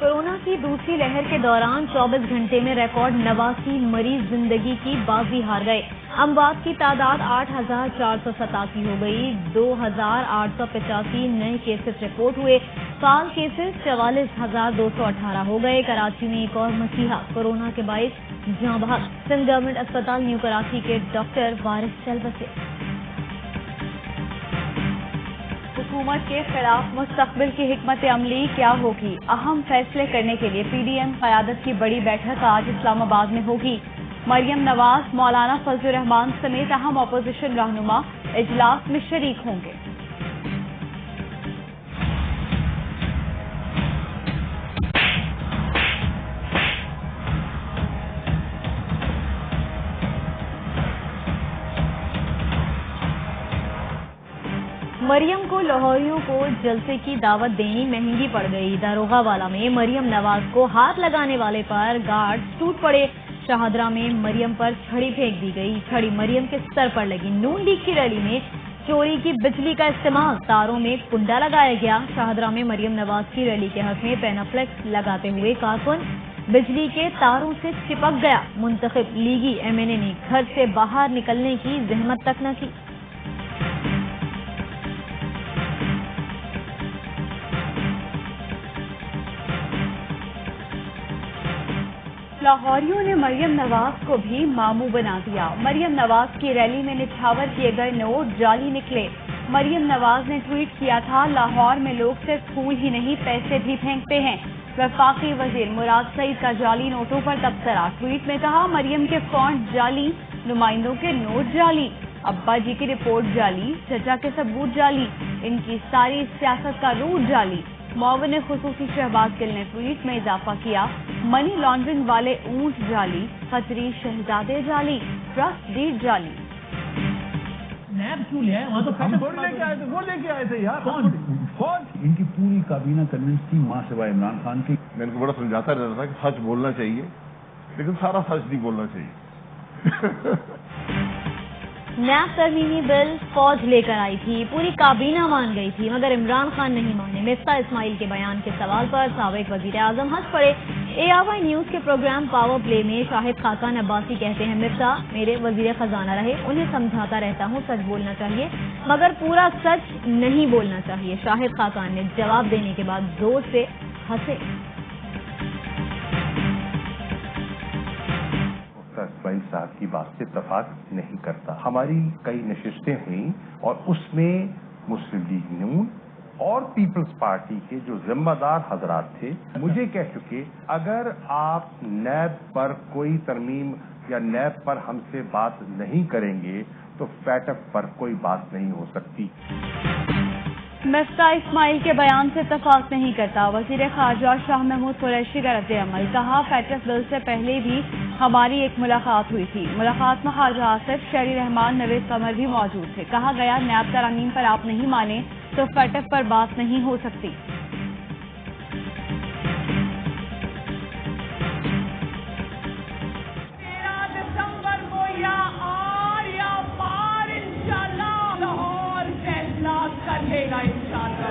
Corona کی دوسری لہر کے دوران 24 گھنٹے میں ریکارڈ 89 مریض زندگی کی بازی ہار گئے۔ اموات کی تعداد 8,487 ہو گئی۔ 2,885 نئے کیسز رپورٹ ہوئے۔ فعال کیسز 44,218 ہو گئے۔ کراچی میں ایک اور مسیحا کورونا کے باعث جاں بحق۔ سندھ گورنمنٹ اسپتال نیو کراچی کے ڈاکٹر وارث چل بسے۔ حکومت کے خلاف مستقبل کی حکمت عملی کیا ہوگی؟ اہم فیصلے کرنے کے لیے پی ڈی ایم قیادت کی بڑی بیٹھک آج اسلام آباد میں ہوگی۔ مریم نواز، مولانا فضل الرحمان سمیت اہم اپوزیشن رہنما اجلاس میں شریک ہوں گے۔ مریم کو لاہوریوں کو جلسے کی دعوت دینی مہنگی پڑ گئی۔ داروغہ والا میں مریم نواز کو ہاتھ لگانے والے پر گارڈز ٹوٹ پڑے۔ شاہدرہ میں مریم پر چھڑی پھینک دی گئی۔ چھڑی مریم کے سر پر لگی۔ نون لیگ کی ریلی میں چوری کی بجلی کا استعمال، تاروں میں کنڈا لگایا گیا۔ شاہدرہ میں مریم نواز کی ریلی کے حق میں پینافلیکس لگاتے ہوئے کارکن بجلی کے تاروں سے چپک گیا۔ منتخب لیگی ایم این اے نے گھر سے باہر نکلنے کی زحمت تک نہ کی۔ لاہوریوں نے مریم نواز کو بھی ماموں بنا دیا۔ مریم نواز کی ریلی میں نچھاور کیے گئے نوٹ جعلی نکلے۔ مریم نواز نے ٹویٹ کیا تھا، لاہور میں لوگ صرف پھول ہی نہیں پیسے بھی پھینکتے ہیں۔ وفاقی وزیر مراد سعید کا جعلی نوٹوں پر تبصرہ۔ ٹویٹ میں کہا، مریم کے فونٹ جعلی، نمائندوں کے نوٹ جعلی، ابا جی کی رپورٹ جعلی، چچا کے ثبوت جعلی، ان کی ساری سیاست کا روٹ جعلی۔ معاون خصوصی شہباز گل نے ٹویٹ میں اضافہ کیا، منی لانڈرنگ والے اونٹ جعلی، قطری شہزادے جعلی، ٹرسٹ ڈیڈ جعلی۔ نیب کیوں لے آئے؟ وہاں تو ہم تھوڑی لے کے آئے تھے، وہ لے کے آئے تھے یار۔ کون؟ ان کی پوری کابینہ کنونس تھی ماں سوائے عمران خان کی۔ میں ان کو بڑا سمجھاتا رہتا تھا کہ سچ بولنا چاہیے، لیکن سارا سچ نہیں بولنا چاہیے۔ نیب ترمیمی بل فوج لے کر آئی تھی، پوری کابینہ مان گئی تھی، مگر عمران خان نہیں مانے۔ مفتاح اسماعیل کے بیان کے سوال پر سابق وزیر اعظم ہنس پڑے۔ اے آر وائی نیوز کے پروگرام پاور پلے میں شاہد خاقان عباسی کہتے ہیں، مفتاح میرے وزیر خزانہ رہے، انہیں سمجھاتا رہتا ہوں سچ بولنا چاہیے مگر پورا سچ نہیں بولنا چاہیے۔ شاہد خاقان نے جواب دینے کے بعد زور سے ہنسے۔ اسماعیل صاحب کی بات سے اتفاق نہیں کرتا۔ ہماری کئی نشستیں ہوئیں اور اس میں مسلم لیگ نون اور پیپلز پارٹی کے جو ذمہ دار حضرات تھے مجھے کہہ چکے، اگر آپ نیب پر کوئی ترمیم یا نیب پر ہم سے بات نہیں کریں گے تو فیٹ ایف پر کوئی بات نہیں ہو سکتی۔ مفتاح اسماعیل کے بیان سے اتفاق نہیں کرتا۔ وزیر خارجہ شاہ محمود قریشی کا رد عمل، کہا فیٹ ایف بل سے پہلے بھی ہماری ایک ملاقات ہوئی تھی، ملاقات میں خواجہ آصف، شہری رحمان، نوید قمر بھی موجود تھے۔ کہا گیا نیب ترامیم پر آپ نہیں مانیں تو فیٹ ایف پر بات نہیں ہو سکتی۔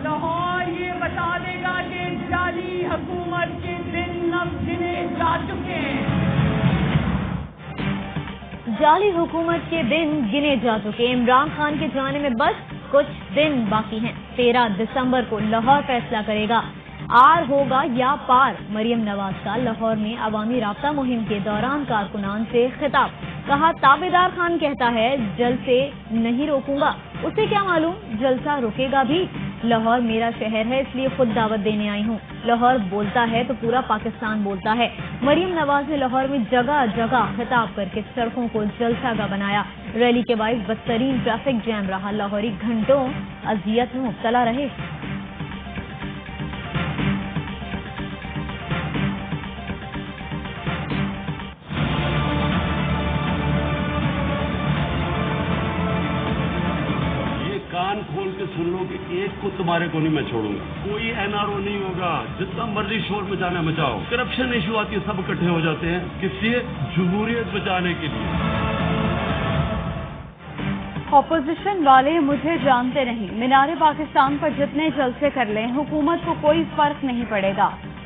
لاہور یہ بتا دے گا کہ جعلی حکومت کے دن اب گنے جا چکے ہیں۔ جعلی حکومت کے دن گنے جا چکے۔ عمران خان کے جانے میں بس کچھ دن باقی ہیں۔ 13 دسمبر کو لاہور فیصلہ کرے گا، آر ہوگا یا پار۔ مریم نواز کا لاہور میں عوامی رابطہ مہم کے دوران کارکنان سے خطاب، کہا تابعدار خان کہتا ہے جلسے نہیں روکوں گا، اسے کیا معلوم جلسہ رکے گا بھی۔ لاہور میرا شہر ہے اس لیے خود دعوت دینے آئی ہوں، لاہور بولتا ہے تو پورا پاکستان بولتا ہے۔ مریم نواز نے لاہور میں جگہ جگہ خطاب کر کے سڑکوں کو جلسہ گاہ بنایا۔ ریلی کے باعث بدترین ٹریفک جام رہا، لاہوری گھنٹوں اذیت میں مبتلا رہے۔ کان کھول کے سن لو کہ ایک کو تمہارے کو نہیں میں چھوڑوں گا، کوئی این آر او نہیں ہوگا، جتنا مرضی شور مچانا مچاؤ۔ کرپشن ایشو آتی ہے، سب اکٹھے ہو جاتے ہیں، کس لیے؟ جمہوریت بچانے کے لیے۔ اپوزیشن والے مجھے جانتے نہیں، مینار پاکستان پر جتنے جلسے کر لیں حکومت کو کوئی فرق نہیں پڑے گا۔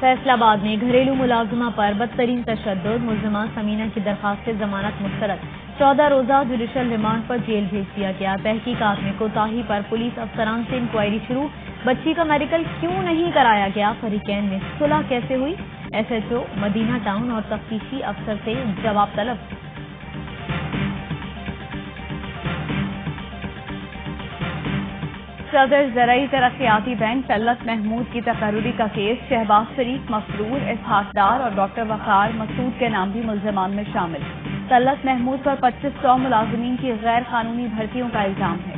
فیصل آباد میں گھریلو ملازمہ پر بدترین تشدد، ملزمہ سمینہ کی درخواست سے ضمانت مسترد، 14 روزہ جوڈیشل ریمانڈ پر جیل بھیج دیا گیا۔ تحقیقات میں کوتاہی پر پولیس افسران سے انکوائری شروع، بچی کا میڈیکل کیوں نہیں کرایا گیا، فریقین میں صلح کیسے ہوئی، ایس ایچ او مدینہ ٹاؤن اور تفتیشی افسر سے جواب طلب۔ صدر زرعی ترقیاتی بینک طلعت محمود کی تقرری کا کیس، شہباز شریف مسرور، اسحاق ڈار اور ڈاکٹر وقار مسعود کے نام بھی ملزمان میں شامل۔ طلعت محمود پر 2500 ملازمین کی غیر قانونی بھرتیوں کا الزام ہے۔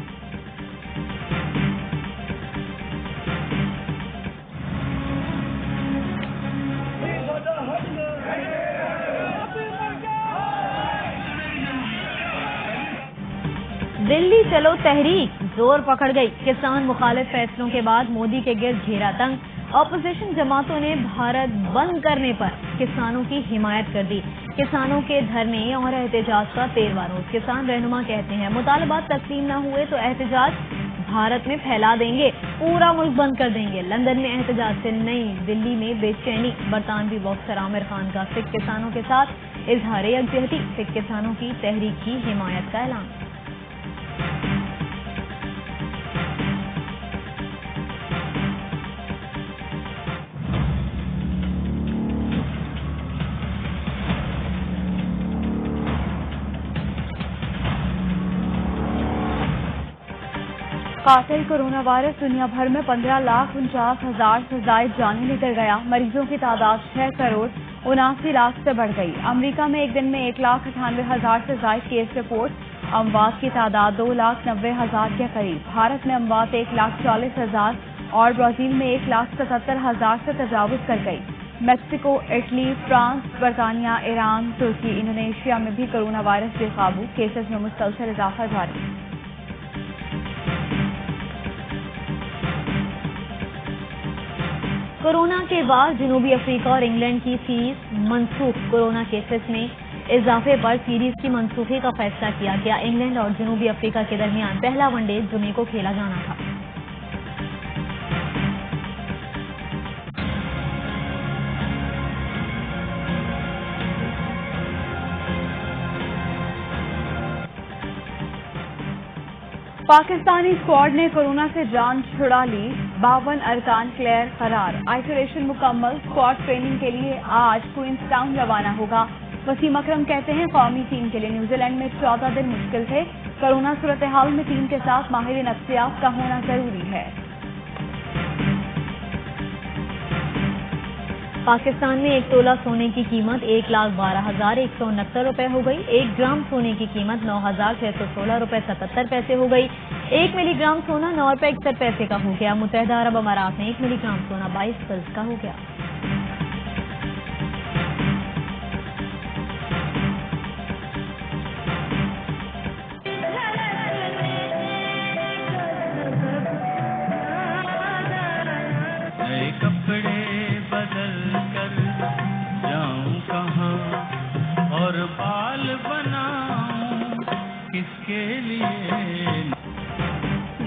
دلی چلو تحریک زور پکڑ گئی، کسان مخالف فیصلوں کے بعد مودی کے گرد گھیرا تنگ، اپوزیشن جماعتوں نے بھارت بند کرنے پر کسانوں کی حمایت کر دی۔ کسانوں کے دھرنے اور احتجاج کا 13واں روز، کسان رہنما کہتے ہیں مطالبات تسلیم نہ ہوئے تو احتجاج بھارت میں پھیلا دیں گے، پورا ملک بند کر دیں گے۔ لندن میں احتجاج سے نئی دلی میں بے چینی، برطانوی باکسر عامر خان کا سکھ کسانوں کے ساتھ اظہار یکجہتی، سکھ کسانوں کی تحریک کی حمایت کا اعلان۔ قاتل کورونا وائرس، دنیا بھر میں 15,49,000 سے زائد جانیں نکل گیا، مریضوں کی تعداد 6,79,00,000 سے بڑھ گئی۔ امریکہ میں ایک دن میں 1,98,000 سے زائد کیس رپورٹ، اموات کی تعداد 2,90,000 کے قریب۔ بھارت میں اموات 1,40,000 اور برازیل میں 1,77,000 سے تجاوز کر گئی۔ میکسیکو، اٹلی، فرانس، برطانیہ، ایران، ترکی، انڈونیشیا میں بھی کورونا وائرس بے قابو، کیسز میں مسلسل اضافہ جاری۔ کورونا کے بعد جنوبی افریقہ اور انگلینڈ کی سیریز منسوخ، کورونا کیسز میں اضافے پر سیریز کی منسوخی کا فیصلہ کیا گیا۔ انگلینڈ اور جنوبی افریقہ کے درمیان پہلا ون ڈے جمعے کو کھیلا جانا تھا۔ پاکستانی اسکواڈ نے کورونا سے جان چھڑا لی، 52 ارکان کلیئر قرار، آئسولیشن مکمل، اسکواڈ ٹریننگ کے لیے آج کوئنز ٹاؤن روانہ ہوگا۔ وسیم اکرم کہتے ہیں قومی ٹیم کے لیے نیوزی لینڈ میں 14 دن مشکل تھے، کورونا صورتحال میں ٹیم کے ساتھ ماہر نفسیات کا ہونا ضروری ہے۔ پاکستان میں 1 تولہ سونے کی قیمت 1,12,169 روپے ہو گئی، 1 گرام سونے کی قیمت 9,616 روپے 77 پیسے ہو گئی، 1 ملی گرام سونا 9 روپے 61 پیسے کا ہو گیا۔ متحدہ عرب امارات میں 1 ملی گرام سونا 22 فلس کا ہو گیا۔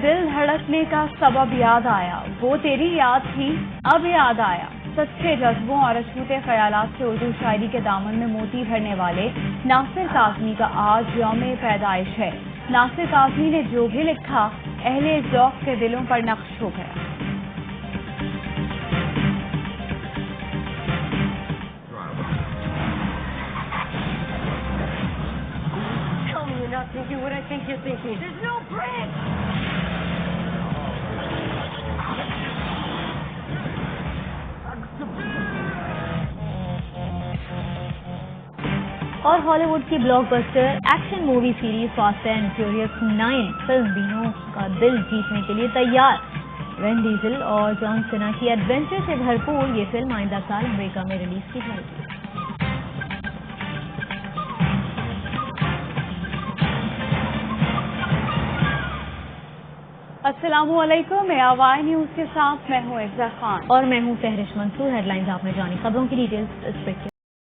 دل دھڑکنے کا سبب یاد آیا، وہ تیری یاد تھی اب یاد آیا۔ سچے جذبوں اور اچھوتے خیالات سے اردو شاعری کے دامن میں موتی بھرنے والے ناصر کاظمی کا آج یوم پیدائش ہے۔ ناصر کاظمی نے جو بھی لکھا اہل ذوق کے دلوں پر نقش ہو گیا۔ اور ہالی ووڈ کی blockbuster action movie series fast and furious 9 film بینوں کا دل جیتنے کے لیے تیار۔ وین ڈیزل اور جان سینا کی ایڈونچر سے بھرپور یہ فلم آئندہ سال امریکہ میں ریلیز کی جائے گی۔ السلام علیکم، میں آوائی نیوز کے ساتھ میں ہوں افضل خان اور میں ہوں فہرش منصور۔ ہیڈ لائنز آپ نے جانی، خبروں کی ڈیٹیلز اس